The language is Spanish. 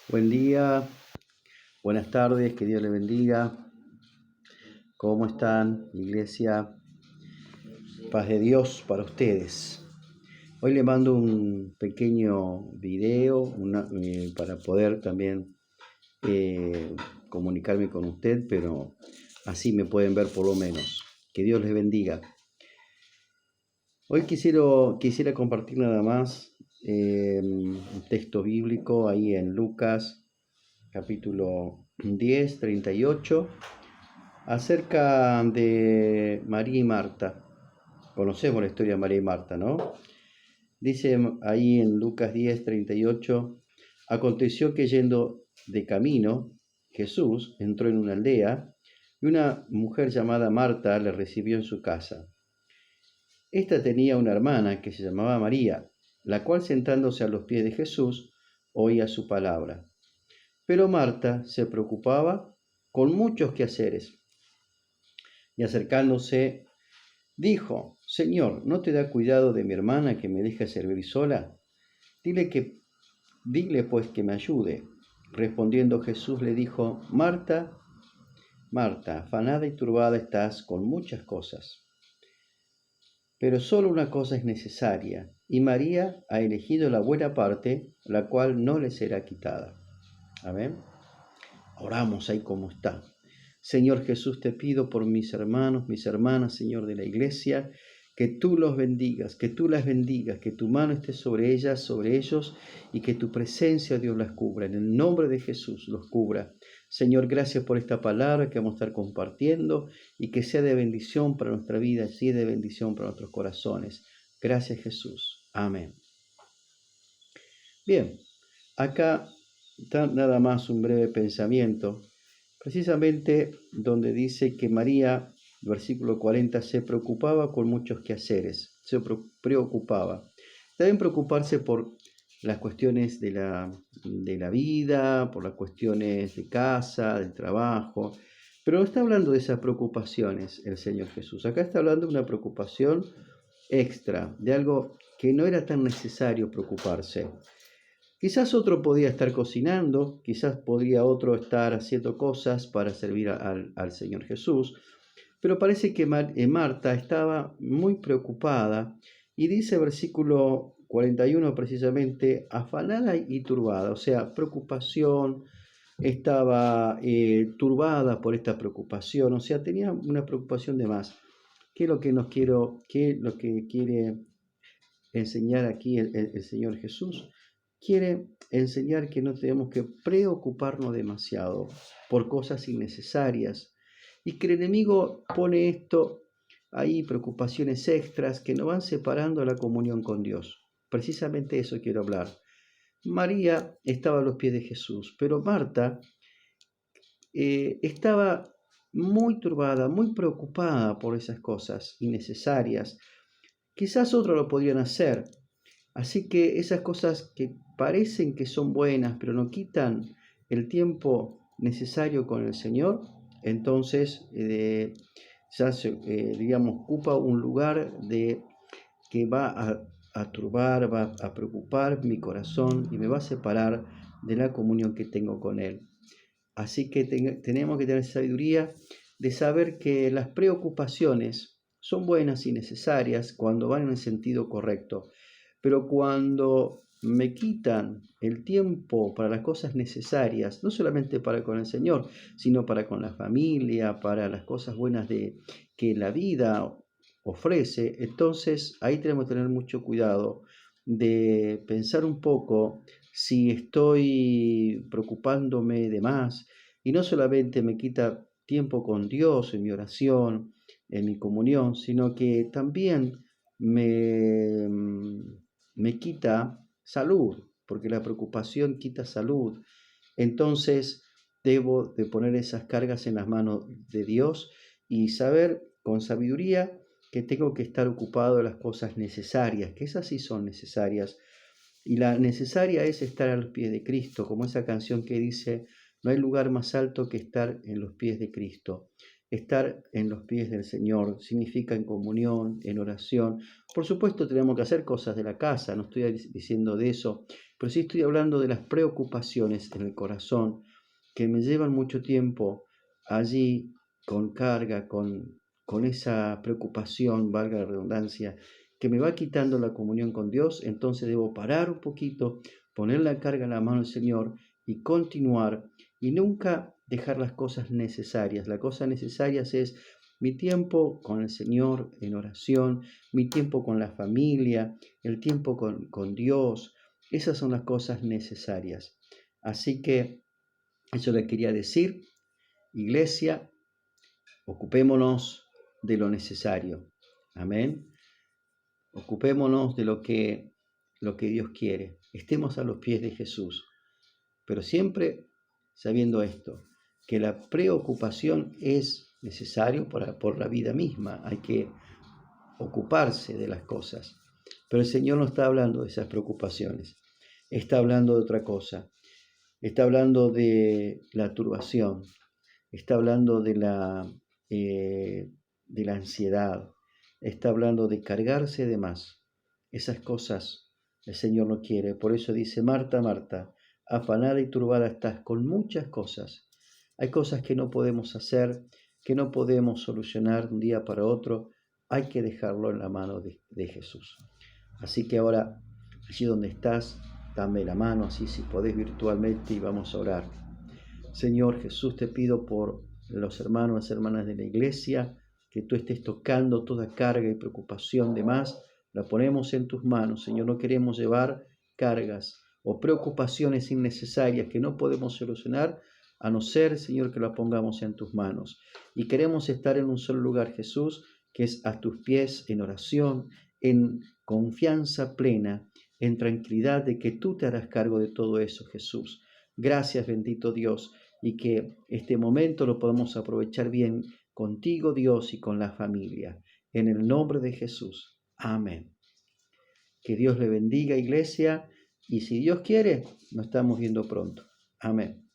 Buen día, buenas tardes, que Dios les bendiga. ¿Cómo están, iglesia? Paz de Dios para ustedes. Hoy le mando un pequeño video para poder también comunicarme con usted, pero así me pueden ver por lo menos. Que Dios les bendiga. Hoy quisiera compartir nada más un texto bíblico ahí en Lucas capítulo 10, 38. Acerca de María y Marta. Conocemos la historia de María y Marta, ¿no? Dice ahí en Lucas 10, 38, aconteció que yendo de camino, Jesús entró en una aldea y una mujer llamada Marta le recibió en su casa. Esta tenía una hermana que se llamaba María, la cual sentándose a los pies de Jesús oía su palabra. Pero Marta se preocupaba con muchos quehaceres y acercándose dijo: Señor, ¿no te da cuidado de mi hermana que me deja servir sola? Dile pues que me ayude. Respondiendo Jesús le dijo: Marta, Marta, afanada y turbada estás con muchas cosas, pero solo una cosa es necesaria, y María ha elegido la buena parte, la cual no le será quitada. Amén. Oramos ahí como está. Señor Jesús, te pido por mis hermanos, mis hermanas, Señor de la iglesia, que tú los bendigas, que tú las bendigas, que tu mano esté sobre ellas, sobre ellos, y que tu presencia, Dios, las cubra. En el nombre de Jesús los cubra. Señor, gracias por esta palabra que vamos a estar compartiendo y que sea de bendición para nuestra vida, y de bendición para nuestros corazones. Gracias, Jesús. Amén. Bien, acá está nada más un breve pensamiento, precisamente donde dice que María, versículo 40, se preocupaba con muchos quehaceres, se preocupaba. Deben preocuparse por las cuestiones de la vida, por las cuestiones de casa, del trabajo, pero no está hablando de esas preocupaciones el Señor Jesús. Acá está hablando de una preocupación extra, de algo que no era tan necesario preocuparse. Quizás otro podía estar cocinando, quizás podría otro estar haciendo cosas para servir al Señor Jesús, pero parece que Marta estaba muy preocupada y dice versículo 41 precisamente, afanada y turbada, o sea, preocupación, estaba turbada por esta preocupación, o sea, tenía una preocupación de más. ¿Qué es lo que quiere enseñar aquí el Señor Jesús? Quiere enseñar que no tenemos que preocuparnos demasiado por cosas innecesarias y que el enemigo pone esto ahí, preocupaciones extras que nos van separando la comunión con Dios. Precisamente eso quiero hablar. María estaba a los pies de Jesús, pero Marta estaba muy turbada, muy preocupada por esas cosas innecesarias. Quizás otros lo podrían hacer. Así que esas cosas que parecen que son buenas, pero no quitan el tiempo necesario con el Señor, entonces ya digamos, ocupa un lugar que va a turbar, va a preocupar mi corazón y me va a separar de la comunión que tengo con Él. Así que tenemos que tener sabiduría de saber que las preocupaciones son buenas y necesarias cuando van en el sentido correcto, pero cuando me quitan el tiempo para las cosas necesarias, no solamente para con el Señor, sino para con la familia, para las cosas buenas que la vida ofrece, entonces ahí tenemos que tener mucho cuidado de pensar un poco si estoy preocupándome de más y no solamente me quita tiempo con Dios en mi oración, en mi comunión, sino que también me, me quita salud, porque la preocupación quita salud. Entonces debo de poner esas cargas en las manos de Dios y saber con sabiduría que tengo que estar ocupado de las cosas necesarias, que esas sí son necesarias. Y la necesaria es estar a los pies de Cristo, como esa canción que dice, no hay lugar más alto que estar en los pies de Cristo. Estar en los pies del Señor significa en comunión, en oración. Por supuesto tenemos que hacer cosas de la casa, no estoy diciendo de eso, pero sí estoy hablando de las preocupaciones en el corazón que me llevan mucho tiempo allí con carga, con esa preocupación, valga la redundancia, que me va quitando la comunión con Dios. Entonces debo parar un poquito, poner la carga en la mano del Señor y continuar y nunca dejar las cosas necesarias. Las cosas necesarias es mi tiempo con el Señor en oración, mi tiempo con la familia, el tiempo con Dios. Esas son las cosas necesarias. Así que eso le quería decir, iglesia, ocupémonos de lo necesario. Amén. Ocupémonos de lo que Dios quiere. Estemos a los pies de Jesús. Pero siempre sabiendo esto, que la preocupación es necesario por la vida misma. Hay que ocuparse de las cosas. Pero el Señor no está hablando de esas preocupaciones. Está hablando de otra cosa. Está hablando de la turbación. Está hablando de la ansiedad. Está hablando de cargarse de más. Esas cosas el Señor no quiere. Por eso dice, Marta, Marta, afanada y turbada estás con muchas cosas. Hay cosas que no podemos hacer, que no podemos solucionar de un día para otro. Hay que dejarlo en la mano de Jesús. Así que ahora, allí donde estás, dame la mano, así si podés virtualmente, y vamos a orar. Señor Jesús, te pido por los hermanos, las hermanas de la iglesia, que tú estés tocando toda carga y preocupación de más. La ponemos en tus manos, Señor. No queremos llevar cargas o preocupaciones innecesarias que no podemos solucionar, a no ser, Señor, que las pongamos en tus manos. Y queremos estar en un solo lugar, Jesús, que es a tus pies, en oración, en confianza plena, en tranquilidad de que tú te harás cargo de todo eso, Jesús. Gracias, bendito Dios, y que este momento lo podamos aprovechar bien contigo, Dios, y con la familia. En el nombre de Jesús. Amén. Que Dios le bendiga, iglesia, y si Dios quiere, nos estamos viendo pronto. Amén.